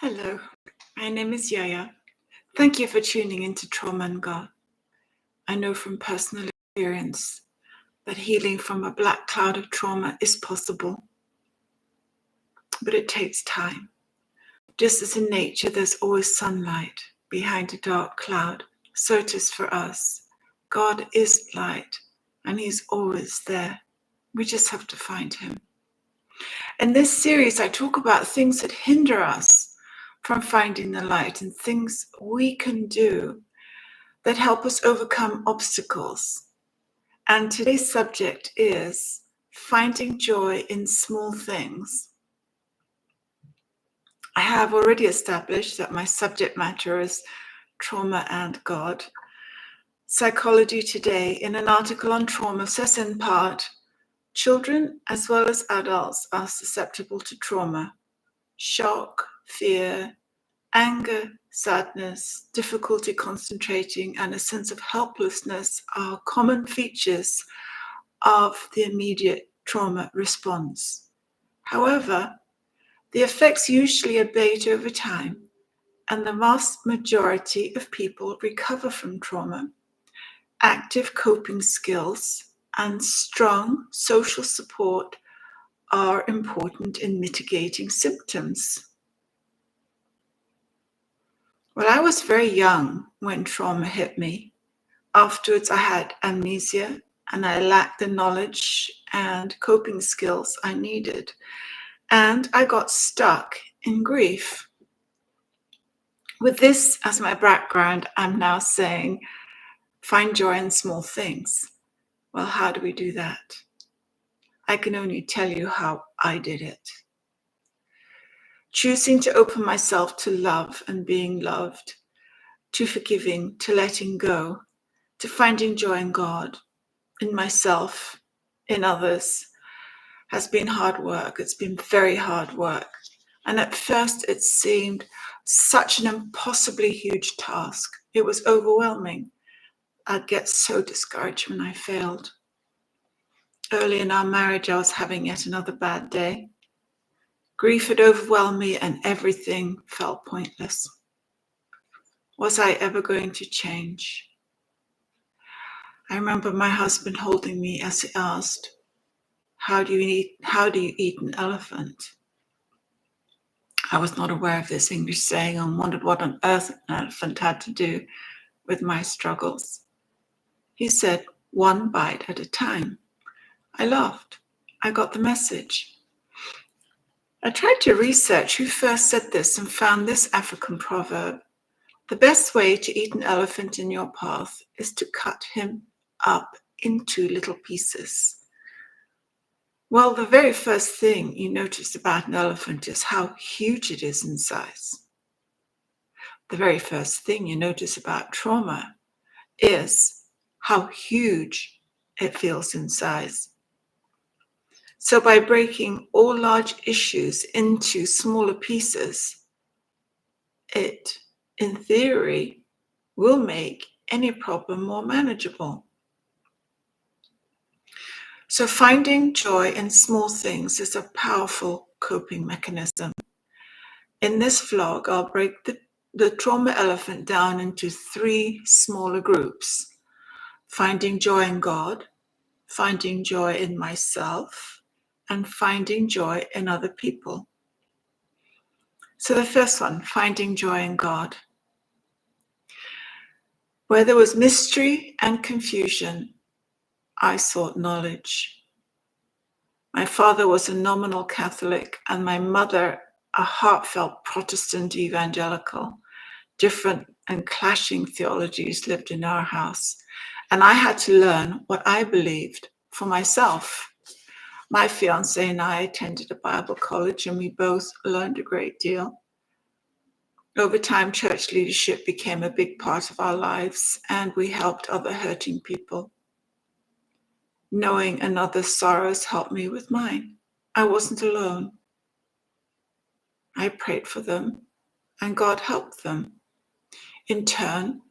Hello, my name is Yaya. Thank you for tuning into Trauma and God. I know from personal experience that healing from a black cloud of trauma is possible, but it takes time. Just as in nature, there's always sunlight behind a dark cloud, so it is for us. God is light, and He's always there. We just have to find Him. In this series, I talk about things that hinder us from finding the light and things we can do that help us overcome obstacles. And today's subject is finding joy in small things. I have already established that my subject matter is trauma and God. Psychology Today, in an article on trauma, says in part, children as well as adults are susceptible to trauma. Shock, fear, anger, sadness, difficulty concentrating, and a sense of helplessness are common features of the immediate trauma response. However, the effects usually abate over time, and the vast majority of people recover from trauma. Active coping skills and strong social support are important in mitigating symptoms. Well, I was very young when trauma hit me. Afterwards, I had amnesia and I lacked the knowledge and coping skills I needed. And I got stuck in grief. With this as my background, I'm now saying, find joy in small things. Well, how do we do that? I can only tell you how I did it. Choosing to open myself to love and being loved, to forgiving, to letting go, to finding joy in God, in myself, in others, has been hard work. It's been very hard work. And at first it seemed such an impossibly huge task. It was overwhelming. I'd get so discouraged when I failed. Early in our marriage, I was having yet another bad day. Grief had overwhelmed me and everything felt pointless. Was I ever going to change? I remember my husband holding me as he asked, how do you eat an elephant? I was not aware of this English saying and wondered what on earth an elephant had to do with my struggles. He said, one bite at a time. I laughed. I got the message. I tried to research who first said this and found this African proverb. The best way to eat an elephant in your path is to cut him up into little pieces. Well, the very first thing you notice about an elephant is how huge it is in size. The very first thing you notice about trauma is how huge it feels in size. So by breaking all large issues into smaller pieces, it, in theory, will make any problem more manageable. So finding joy in small things is a powerful coping mechanism. In this vlog, I'll break the trauma elephant down into 3 smaller groups. Finding joy in God, finding joy in myself, and finding joy in other people. So the first one, finding joy in God. Where there was mystery and confusion, I sought knowledge. My father was a nominal Catholic and my mother a heartfelt Protestant evangelical. Different and clashing theologies lived in our house, and I had to learn what I believed for myself. My fiance and I attended a Bible college and we both learned a great deal. Over time, church leadership became a big part of our lives and we helped other hurting people. Knowing another's sorrows helped me with mine. I wasn't alone. I prayed for them and God helped them. In turn,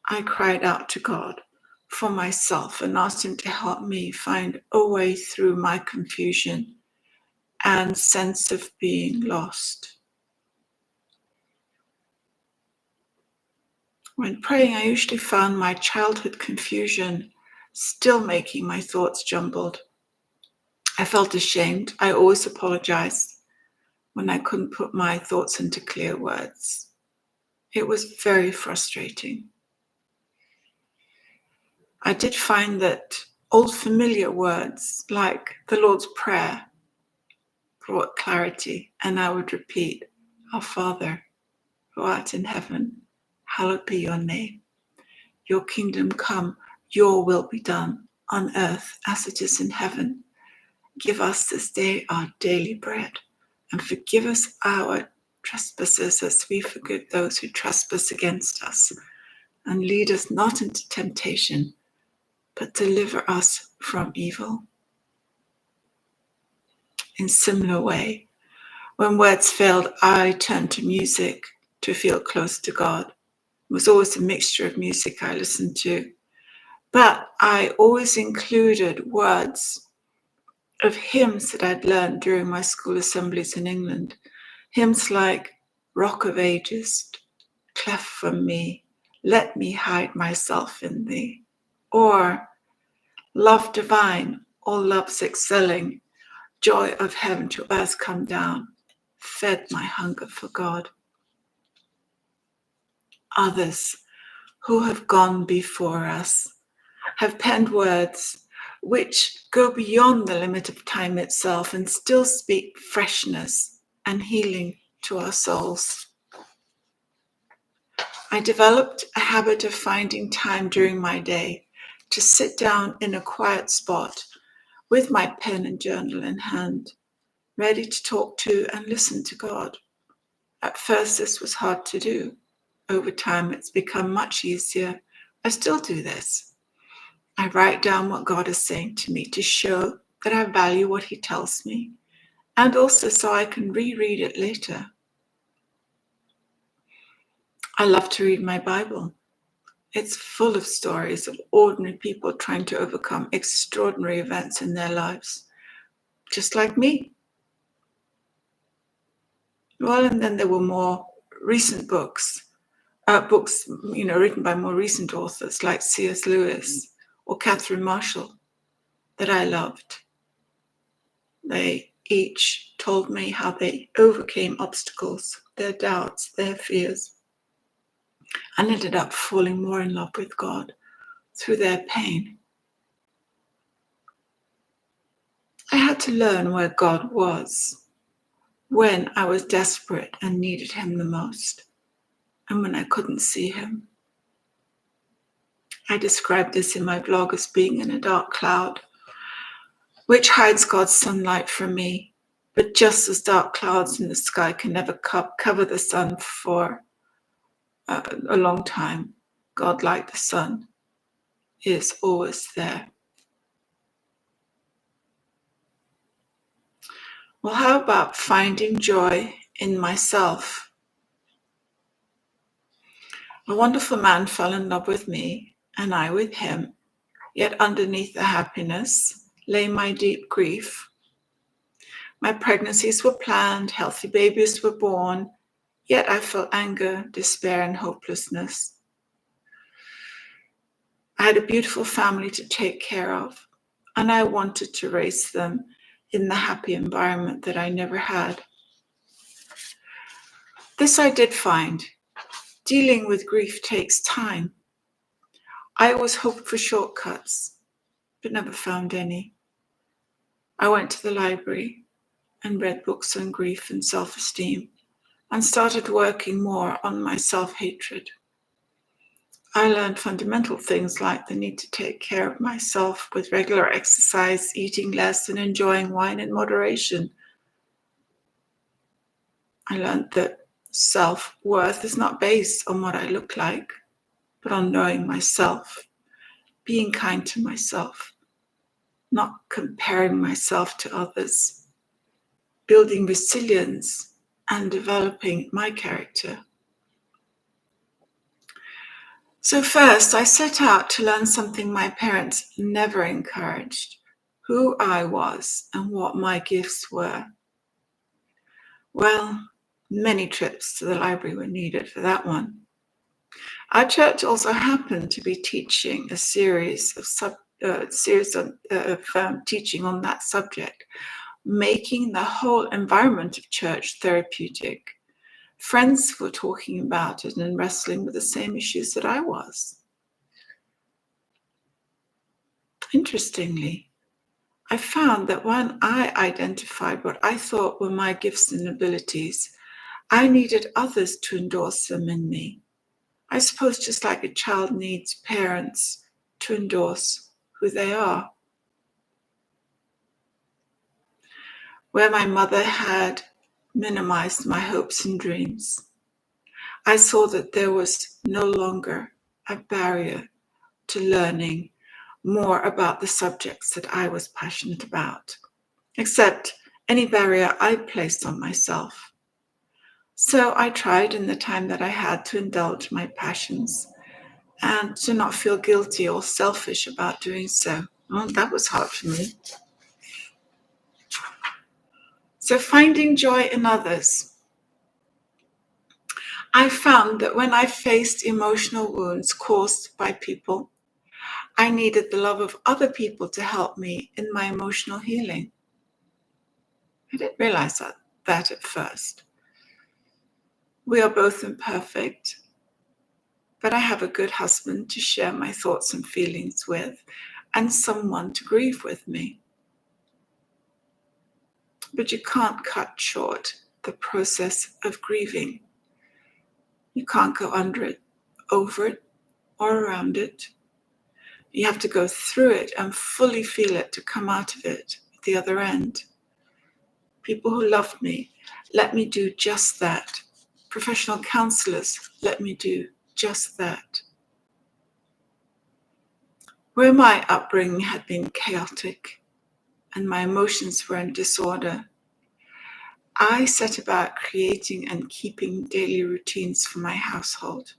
I cried out to God for myself and asked Him to help me find a way through my confusion and sense of being lost. When praying, I usually found my childhood confusion still making my thoughts jumbled. I felt ashamed. I always apologized when I couldn't put my thoughts into clear words. It was very frustrating. I did find that old familiar words like the Lord's Prayer brought clarity, and I would repeat, Our Father, who art in heaven, hallowed be your name. Your kingdom come, your will be done on earth as it is in heaven. Give us this day our daily bread, and forgive us our trespasses as we forgive those who trespass against us. And lead us not into temptation, but deliver us from evil. In similar way, when words failed, I turned to music to feel close to God. It was always a mixture of music I listened to, but I always included words of hymns that I'd learned during my school assemblies in England. Hymns like Rock of Ages, Cleft from me, Let me hide myself in thee, or Love divine, all love's excelling, Joy of heaven to earth come down, fed my hunger for God. Others who have gone before us have penned words which go beyond the limit of time itself and still speak freshness and healing to our souls. I developed a habit of finding time during my day to sit down in a quiet spot with my pen and journal in hand, ready to talk to and listen to God. At first, this was hard to do. Over time, it's become much easier. I still do this. I write down what God is saying to me to show that I value what he tells me, and also so I can reread it later. I love to read my Bible. It's full of stories of ordinary people trying to overcome extraordinary events in their lives, just like me. Well, and then there were more recent books written by more recent authors like C.S. Lewis or Catherine Marshall that I loved. They each told me how they overcame obstacles, their doubts, their fears, and ended up falling more in love with God through their pain. I had to learn where God was when I was desperate and needed him the most, and when I couldn't see him. I describe this in my blog as being in a dark cloud, which hides God's sunlight from me. But just as dark clouds in the sky can never cover the sun for a long time, God, like the sun, is always there. Well, how about finding joy in myself? A wonderful man fell in love with me, and I with him, yet underneath the happiness lay my deep grief. My pregnancies were planned, healthy babies were born, yet I felt anger, despair, and hopelessness. I had a beautiful family to take care of, and I wanted to raise them in the happy environment that I never had. This I did find. Dealing with grief takes time. I always hoped for shortcuts, but never found any. I went to the library and read books on grief and self-esteem and started working more on my self-hatred. I learned fundamental things like the need to take care of myself with regular exercise, eating less, and enjoying wine in moderation. I learned that self-worth is not based on what I look like, but on knowing myself, being kind to myself, not comparing myself to others, building resilience and developing my character. So first, I set out to learn something my parents never encouraged, who I was and what my gifts were. Well, many trips to the library were needed for that one. Our church also happened to be teaching a series of teaching on that subject, making the whole environment of church therapeutic. Friends were talking about it and wrestling with the same issues that I was. Interestingly, I found that when I identified what I thought were my gifts and abilities, I needed others to endorse them in me. I suppose just like a child needs parents to endorse who they are. Where my mother had minimized my hopes and dreams, I saw that there was no longer a barrier to learning more about the subjects that I was passionate about, except any barrier I placed on myself. So I tried in the time that I had to indulge my passions and to not feel guilty or selfish about doing so. Well, that was hard for me. So finding joy in others. I found that when I faced emotional wounds caused by people, I needed the love of other people to help me in my emotional healing. I didn't realize that at first. We are both imperfect, but I have a good husband to share my thoughts and feelings with, and someone to grieve with me. But you can't cut short the process of grieving. You can't go under it, over it, or around it. You have to go through it and fully feel it to come out of it at the other end. People who loved me let me do just that. Professional counselors let me do just that. Where my upbringing had been chaotic and my emotions were in disorder, I set about creating and keeping daily routines for my household.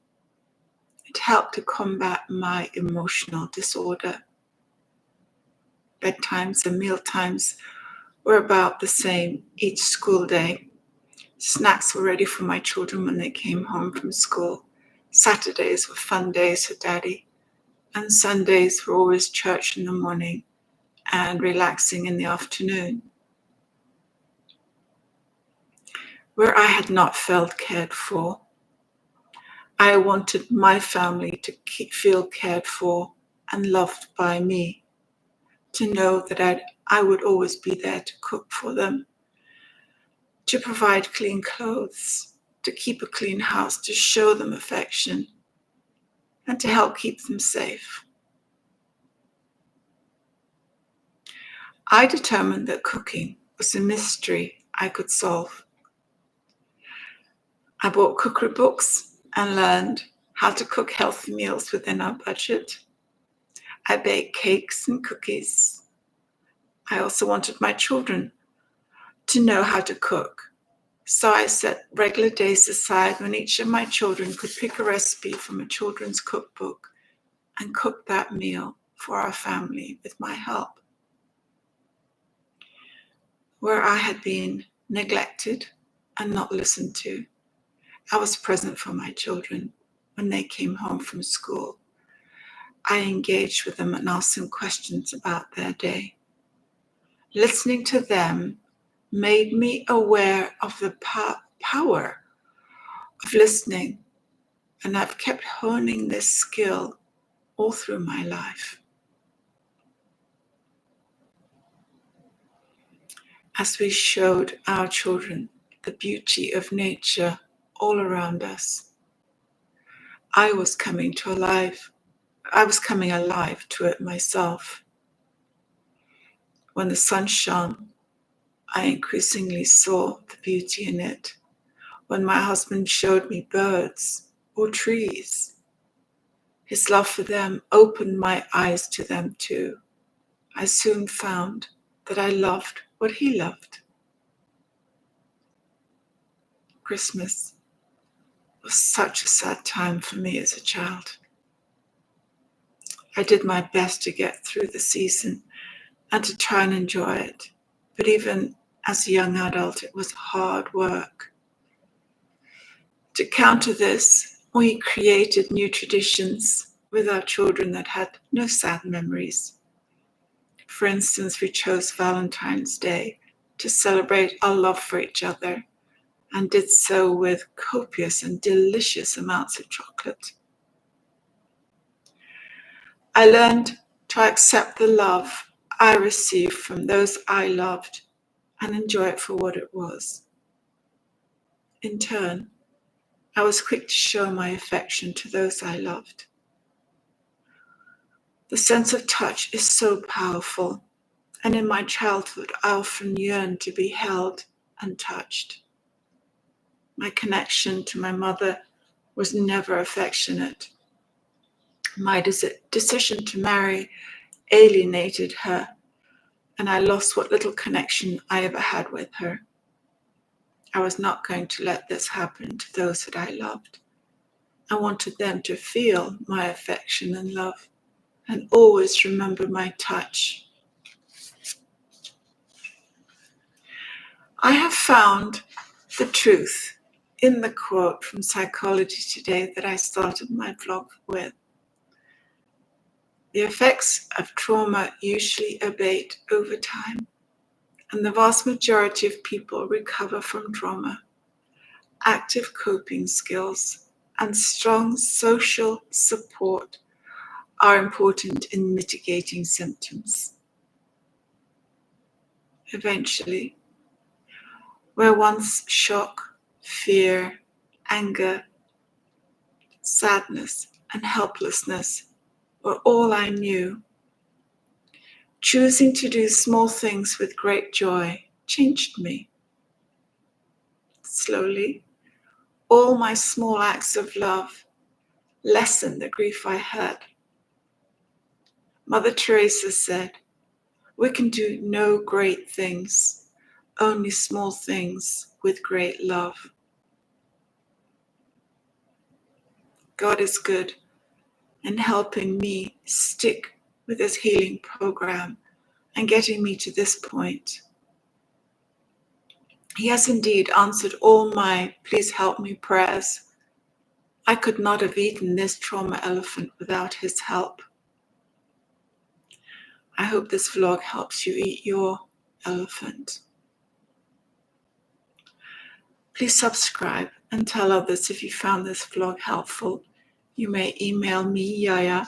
It helped to combat my emotional disorder. Bedtimes and mealtimes were about the same each school day. Snacks were ready for my children when they came home from school. Saturdays were fun days for Daddy, and Sundays were always church in the morning and relaxing in the afternoon. Where I had not felt cared for, I wanted my family to feel cared for and loved by me, to know that I would always be there to cook for them, to provide clean clothes, to keep a clean house, to show them affection, and to help keep them safe. I determined that cooking was a mystery I could solve. I bought cookery books and learned how to cook healthy meals within our budget. I baked cakes and cookies. I also wanted my children to know how to cook. So I set regular days aside when each of my children could pick a recipe from a children's cookbook and cook that meal for our family with my help. Where I had been neglected and not listened to, I was present for my children when they came home from school. I engaged with them and asked them questions about their day. Listening to them made me aware of the power of listening, and I've kept honing this skill all through my life. As we showed our children the beauty of nature all around us, I was coming alive to it myself. When the sun shone, I increasingly saw the beauty in it. When my husband showed me birds or trees, his love for them opened my eyes to them too. I soon found that I loved what he loved. Christmas was such a sad time for me as a child. I did my best to get through the season and to try and enjoy it. But even as a young adult, it was hard work. To counter this, We created new traditions with our children that had no sad memories. For instance, we chose Valentine's Day to celebrate our love for each other and did so with copious and delicious amounts of chocolate. I learned to accept the love I received from those I loved and enjoy it for what it was. In turn, I was quick to show my affection to those I loved. The sense of touch is so powerful, and in my childhood, I often yearned to be held and touched. My connection to my mother was never affectionate. My decision to marry alienated her, and I lost what little connection I ever had with her. I was not going to let this happen to those that I loved. I wanted them to feel my affection and love and always remember my touch. I have found the truth in the quote from Psychology Today that I started my vlog with. The effects of trauma usually abate over time, and the vast majority of people recover from trauma. Active coping skills and strong social support are important in mitigating symptoms. Eventually, where once shock, fear, anger, sadness, and helplessness were all I knew, choosing to do small things with great joy changed me. Slowly, all my small acts of love lessened the grief I had. Mother Teresa said, "We can do no great things, only small things with great love." God is good in helping me stick with His healing program and getting me to this point. He has indeed answered all my "please help me" prayers. I could not have eaten this trauma elephant without His help. I hope this vlog helps you eat your elephant. Please subscribe and tell others if you found this vlog helpful. You may email me, Yaya,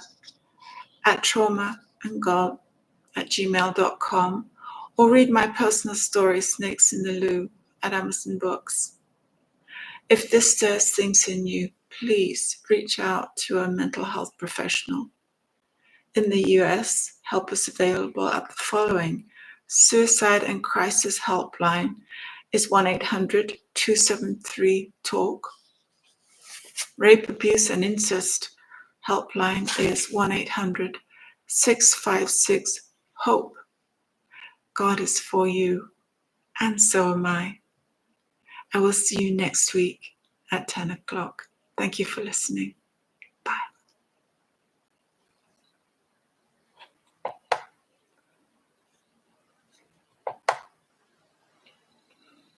at traumaandgod@gmail.com, or read my personal story, Snakes in the Loo, at Amazon Books. If this stirs things in you, please reach out to a mental health professional. In the US, help is available at the following: Suicide and Crisis Helpline is 1-800-273-TALK. Rape, Abuse and Incest Helpline is 1-800-656-HOPE. God is for you, and so am I. I will see you next week at 10 o'clock. Thank you for listening.